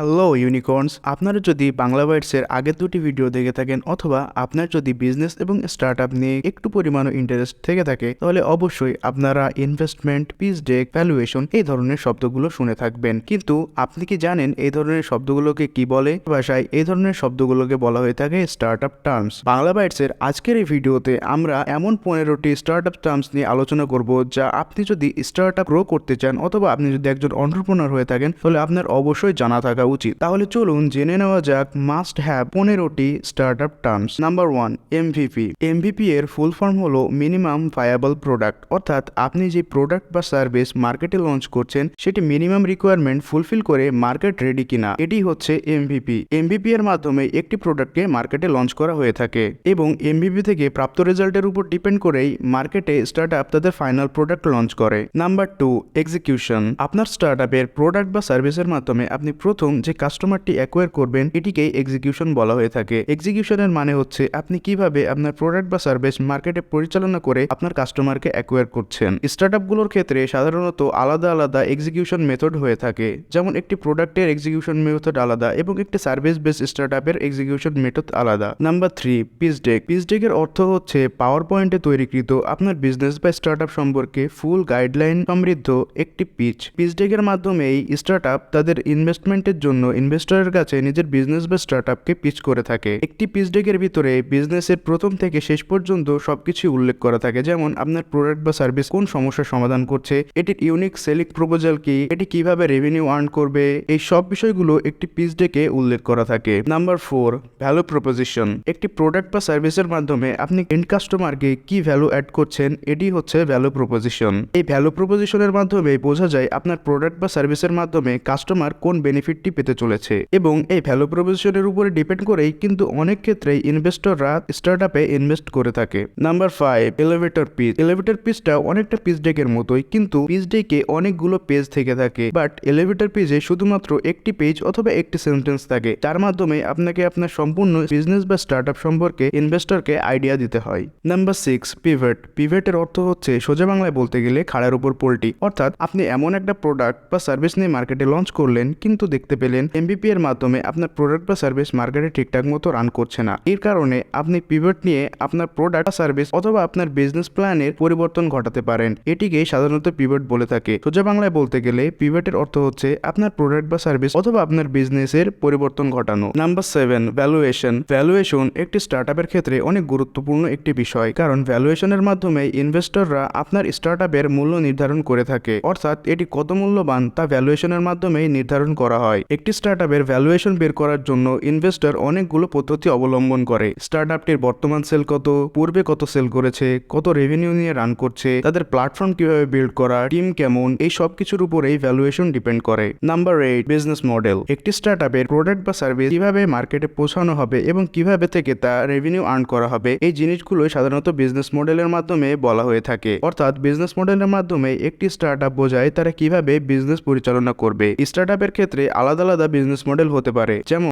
Hello ইউনিকর্নস, আপনারা যদি বাংলা বাইটসের আগের দুটি ভিডিও দেখে থাকেন অথবা আপনার যদি বিজনেস এবং স্টার্টআপ নিয়ে একটু পরিমাণও ইন্টারেস্ট থেকে থাকে তাহলে অবশ্যই আপনারা ইনভেস্টমেন্ট, পিচ ডেক, ভ্যালুয়েশন এই ধরনের শব্দগুলো শুনে থাকবেন। কিন্তু আপনি কি জানেন এই ধরনের শব্দগুলোকে কি বলে? ভাষায় এই ধরনের শব্দগুলোকে বলা হয়ে থাকে স্টার্টআপ টার্মস। বাংলা বাইটসের আজকের এই ভিডিওতে আমরা এমন 15টি স্টার্টআপ টার্মস নিয়ে আলোচনা করব যা আপনি যদি স্টার্টআপ গ্রো করতে চান অথবা আপনি যদি একজন এন্টারপ্রেনার হয়ে থাকেন তাহলে আপনার অবশ্যই জানা থাকা উচিত। তাহলে চলুন জেনে নেওয়া যাক মাস্ট হ্যাভ 15টি startup terms. Number 1, MVP. MVP এর ফুল ফর্ম হলো মিনিমাম ভায়াবল প্রোডাক্ট, অর্থাৎ আপনি যে প্রোডাক্ট বা সার্ভিস মার্কেটে লঞ্চ করছেন সেটি মিনিমাম রিকোয়ারমেন্ট ফুলফিল করে মার্কেট রেডি কিনা, এটি হচ্ছে এমভিপি। এমভিপি এর মাধ্যমে একটি প্রোডাক্টকে মার্কেটে লঞ্চ করা হয়ে থাকে এবং এমভিপি থেকে প্রাপ্ত রেজাল্টের উপর ডিপেন্ড করেই মার্কেটে স্টার্টআপ তাদের ফাইনাল প্রোডাক্ট লঞ্চ করে। Number 2, execution. আপনার স্টার্টআপের প্রোডাক্ট বা সার্ভিসের মাধ্যমে আপনি প্রথম যে কাস্টমারটি অ্যাকোয়ার করবেন এটিকেই এক্সিকিউশন বলা হয়ে থাকে। এক্সিকিউশনের মানে হচ্ছে আপনি কিভাবে আপনার প্রোডাক্ট বা সার্ভিস মার্কেটে পরিচালনা করে আপনার কাস্টমারকে অ্যাকোয়ার করছেন। স্টার্টআপগুলোর ক্ষেত্রে সাধারণত আলাদা আলাদা এক্সিকিউশন মেথড হয়ে থাকে, যেমন একটি প্রোডাক্টের এক্সিকিউশন মেথড আলাদা এবং একটি সার্ভিস বেস স্টার্টআপের এক্সিকিউশন মেথড আলাদা। Number 3, pitch deck. পিচ ডেকের অর্থ হচ্ছে পাওয়ার পয়েন্টে তৈরিকৃত আপনার বিজনেস বা স্টার্টআপ সম্পর্কে ফুল গাইডলাইন সমৃদ্ধ একটি পিচ। পিচ ডেকের মাধ্যমেই স্টার্টআপ তাদের ইনভেস্টমেন্টের জন্য ইনভেস্টরের কাছে নিজের বিজনেস বা স্টার্টআপকে পিচ করে থাকে। একটি পিচ ডেকের ভিতরে বিজনেসের প্রথম থেকে শেষ পর্যন্ত সবকিছু উল্লেখ করা থাকে, যেমন আপনার প্রোডাক্ট বা সার্ভিস কোন সমস্যার সমাধান করছে, এটির ইউনিক সেলিং প্রপোজাল কি, এটি কিভাবে রেভিনিউ আর্ন করবে, এই সব বিষয়গুলো একটি পিচ ডেকে উল্লেখ করা থাকে। Number 4, value proposition. একটি প্রোডাক্ট বা সার্ভিসের মাধ্যমে আপনি এন্ড কাস্টমারকে কি ভ্যালু অ্যাড করছেন, এটি হচ্ছে ভ্যালু প্রপোজিশন। এই ভ্যালু প্রপোজিশনের মাধ্যমে বোঝা যায় আপনার প্রোডাক্ট বা সার্ভিসের মাধ্যমে কাস্টমার কোন বেনিফিটটি পেতে চলেছে এবং এই ভ্যালু প্রপোজিশনের উপরে ডিপেন্ড করেই কিন্তু অনেক ক্ষেত্রেই ইনভেস্টররা স্টার্টআপে ইনভেস্ট করে থাকে। Number 5, elevator pitch. এলিভেটর পিচটা অনেকটা পিচ ডেকের মতোই, কিন্তু পিচ ডেকে অনেকগুলো পেজ থেকে থাকে, বাট এলিভেটর পেজে শুধুমাত্র একটি পেজ অথবা একটি সেন্টেন্স থাকে, যার মাধ্যমে আপনাকে আপনার সম্পূর্ণ বিজনেস বা স্টার্টআপ সম্পর্কে ইনভেস্টরকে আইডিয়া দিতে হয়। Number 6, pivot. পিভটের অর্থ হচ্ছে সোজা বাংলায় বলতে গেলে খাড়ার উপর পোল্টি, অর্থাৎ আপনি এমন একটা প্রোডাক্ট বা সার্ভিস নিয়ে মার্কেটে লঞ্চ করলেন কিন্তু দেখতে পেলেন এমভিপি এর মাধ্যমে আপনার প্রোডাক্ট বা সার্ভিস মার্কেটে ঠিকঠাক মতো রান করছে না। এর কারণে আপনি পিভট নিয়ে আপনার প্রোডাক্ট বা সার্ভিস অথবা আপনার বিজনেস প্ল্যানের পরিবর্তন ঘটাতে পারেন। এটিকে সাধারণত পিভট বলে থাকে। সোজা বাংলায় বলতে গেলে পিভটের অর্থ হচ্ছে আপনার প্রোডাক্ট বা সার্ভিস অথবা আপনার বিজনেসের পরিবর্তন ঘটানো। Number 7, valuation. ভ্যালুয়েশন একটি স্টার্টআপের ক্ষেত্রে অনেক গুরুত্বপূর্ণ একটি বিষয়, কারণ ভ্যালুয়েশনের মাধ্যমে ইনভেস্টররা আপনার স্টার্টআপের মূল্য নির্ধারণ করে থাকে, অর্থাৎ এটি কত মূল্যবান তা ভ্যালুয়েশনের মাধ্যমেই নির্ধারণ করা হয়। একটি স্টার্টআপের ভ্যালুয়েশন বের করার জন্য ইনভেস্টর অনেকগুলো পদ্ধতি অবলম্বন করে। স্টার্টআপটির বর্তমান সেল কত, পূর্বে কত সেল করেছে, কত রেভিনিউ নিয়ে রান করছে, তাদের প্ল্যাটফর্ম কিভাবে বিল্ড করা, টিম কেমন, এই সব কিছুর উপরেই ভ্যালুয়েশন ডিপেন্ড করে। Number 8, business model. একটি স্টার্টআপের প্রোডাক্ট বা সার্ভিস কিভাবে মার্কেটে পৌঁছানো হবে এবং কিভাবে থেকে তা রেভিনিউ আর্ন করা হবে, এই জিনিসগুলোই সাধারণত বিজনেস মডেলের মাধ্যমে বলা হয়ে থাকে। অর্থাৎ বিজনেস মডেলের মাধ্যমে একটি স্টার্টআপ বোঝায় তারা কিভাবে বিজনেস পরিচালনা করবে। স্টার্টআপের ক্ষেত্রে আলাদা আলাদা বিজনেস মডেল হতে পারে, যেমন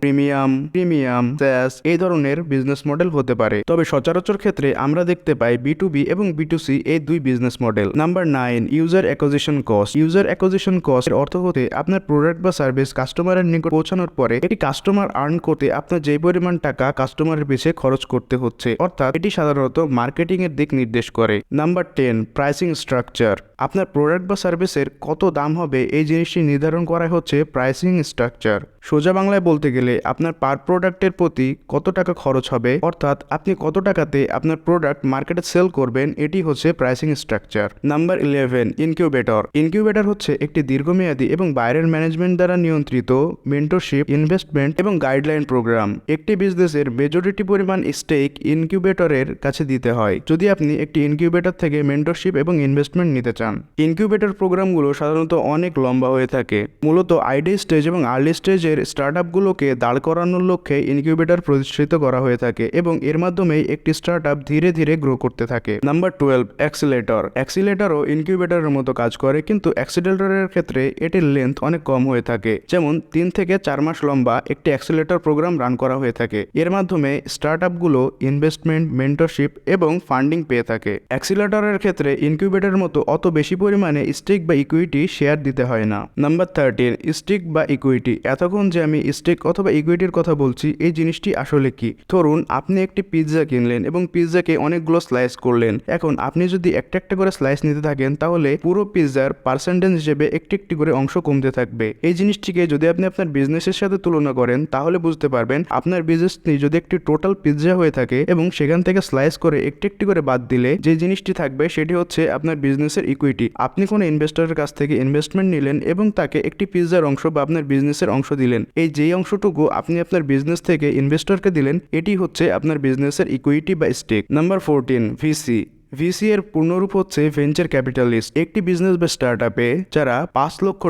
প্রিমিয়াম, স্যাস, এই ধরনের বিজনেস মডেল হতে পারে। তবে সচরাচর ক্ষেত্রে আমরা দেখতে পাই B2B এবং B2C এই দুই business model. Number 9, user acquisition cost. User acquisition cost এর অর্থ হতে আপনার প্রোডাক্ট বা সার্ভিস কাস্টমারের নিকট পৌঁছানোর পরে এটি কাস্টমার আর্ন করতে আপনার যে পরিমাণ টাকা কাস্টমারের পিছে খরচ করতে হচ্ছে, অর্থাৎ এটি সাধারণত মার্কেটিং এর দিক নির্দেশ করে। Number 10, pricing structure. আপনার প্রোডাক্ট বা সার্ভিসের কত দাম হবে এই জিনিসটি নির্ধারণ করা হচ্ছে প্রাইসিং স্ট্রাকচার। সোজা বাংলায় বলতে গেলে আপনার পার প্রোডাক্টের প্রতি কত টাকা খরচ হবে, অর্থাৎ আপনি কত টাকাতে আপনার প্রোডাক্ট মার্কেটে সেল করবেন, এটি হচ্ছে pricing structure. Number 11, incubator. Incubator হচ্ছে একটি দীর্ঘমেয়াদী এবং বাইরের ম্যানেজমেন্ট দ্বারা নিয়ন্ত্রিত মেন্টরশিপ, ইনভেস্টমেন্ট এবং গাইডলাইন প্রোগ্রাম। একটি বিজনেসের মেজরিটি পরিমাণ স্টেক ইনকিউবেটরের কাছে দিতে হয় যদি আপনি একটি ইনকিউবেটর থেকে মেন্টরশিপ এবং ইনভেস্টমেন্ট নিতে চান। ইনকিউবেটর প্রোগ্রামগুলো সাধারণত অনেক লম্বা হয়ে থাকে। মূলত আইডিয়া স্টেজ এবং আর্লি স্টেজের স্টার্টআপগুলোকে দাঁড় করানোর লক্ষ্যে ইনকিউবেটর প্রতিষ্ঠিত করা হয়ে থাকে এবং এর মাধ্যমে একটি স্টার্টআপ ধীরে ধীরে গ্রো করতে থাকে। Number 12, accelerator. অ্যাক্সিলেটরও ইনকিউবেটরের মতো কাজ করে, কিন্তু অ্যাক্সিলেটরের ক্ষেত্রে এটির লেন্থ অনেক কম হয়ে থাকে, যেমন 3 থেকে 4 মাস লম্বা একটি অ্যাক্সিলেটর প্রোগ্রাম রান করা হয়ে থাকে। এর মাধ্যমে স্টার্টআপগুলো ইনভেস্টমেন্ট, মেন্টরশিপ এবং ফান্ডিং পেয়ে থাকে। অ্যাক্সিলেটরের ক্ষেত্রে ইনকিউবেটরের মতো অত বেশি পরিমাণে স্টেক বা ইকুইটি শেয়ার দিতে হয় না। নাম্বার 13, স্টেক বা ইকুইটি। ইকুইটি। এতক্ষণ যে আমি স্টেক অথবা ইকুইটির কথা বলছি, এই জিনিসটি আসলে কি? ধরুন আপনি একটি পিৎজা কিনলেন এবং পিৎজাকে অনেকগুলো স্লাইস করলেন। এখন আপনি যদি একটা একটা করে স্লাইস নিতে থাকেন তাহলে পুরো পিৎজার পার্সেন্টেজ হিসেবে একটি একটি করে অংশ কমতে থাকবে। এই জিনিসটিকে যদি আপনি আপনার বিজনেসের সাথে তুলনা করেন তাহলে বুঝতে পারবেন আপনার বিজনেসটি যদি একটি টোটাল পিৎজা হয়ে থাকে এবং সেখান থেকে স্লাইস করে একটি একটি করে বাদ দিলে যে জিনিসটি থাকবে সেটি হচ্ছে আপনার বিজনেসের ইকুইটি। আপনি কোনো ইনভেস্টরের কাছ থেকে ইনভেস্টমেন্ট নিলেন এবং তাকে একটি পিৎজার অংশ বা আপনার বিজনেসের অংশ দিলেন। এই যেই অংশটুকু আপনি আপনার বিজনেস থেকে ইনভেস্টরকে দিলেন এটি হচ্ছে আপনার বিজনেসের ইকুইটি বা স্টেক। Number 14, VC. ভিসি এর পূর্ণরূপ হচ্ছে ভেঞ্চার ক্যাপিটালিস্ট। একটি বিজনেস বা স্টার্টআপে যারা $5 লক্ষ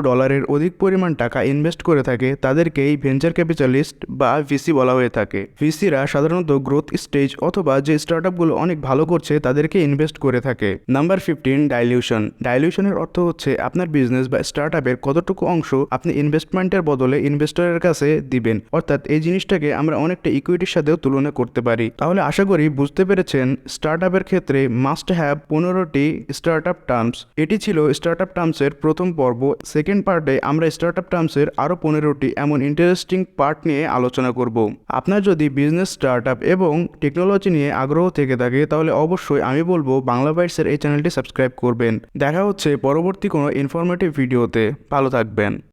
অধিক পরিমাণ টাকা ইনভেস্ট করে থাকে তাদেরকেই ভেঞ্চার ক্যাপিটালিস্ট বা ভিসি বলা হয়ে থাকে। ভিসিরা সাধারণত গ্রোথ স্টেজ অথবা যে স্টার্টআপগুলো অনেক ভালো করছে তাদেরকে ইনভেস্ট করে থাকে। Number 15, dilution. ডাইলিউশনের অর্থ হচ্ছে আপনার বিজনেস বা স্টার্টআপেের কতটুকু অংশ আপনি ইনভেস্টমেন্টের বদলে ইনভেস্টরের কাছে দিবেন। অর্থাৎ এই জিনিসটাকে আমরা অনেকটা ইকুইটির সাথেও তুলনা করতে পারি। তাহলে আশা করি বুঝতে পেরেছেন স্টার্টআপের ক্ষেত্রে মাস্ট হ্যাভ 15টি স্টার্টআপ টার্মস। এটি ছিল স্টার্টআপ টার্মসের প্রথম পর্ব। সেকেন্ড পার্টে আমরা স্টার্টআপ টার্মসের আরও 15টি এমন ইন্টারেস্টিং পার্ট নিয়ে আলোচনা করব। আপনার যদি বিজনেস, স্টার্টআপ এবং টেকনোলজি নিয়ে আগ্রহ থেকে থাকে তাহলে অবশ্যই আমি বলবো বাংলা বাইটসের এই চ্যানেলটি সাবস্ক্রাইব করবেন। দেখা হচ্ছে পরবর্তী কোনো ইনফরমেটিভ ভিডিওতে। ভালো থাকবেন।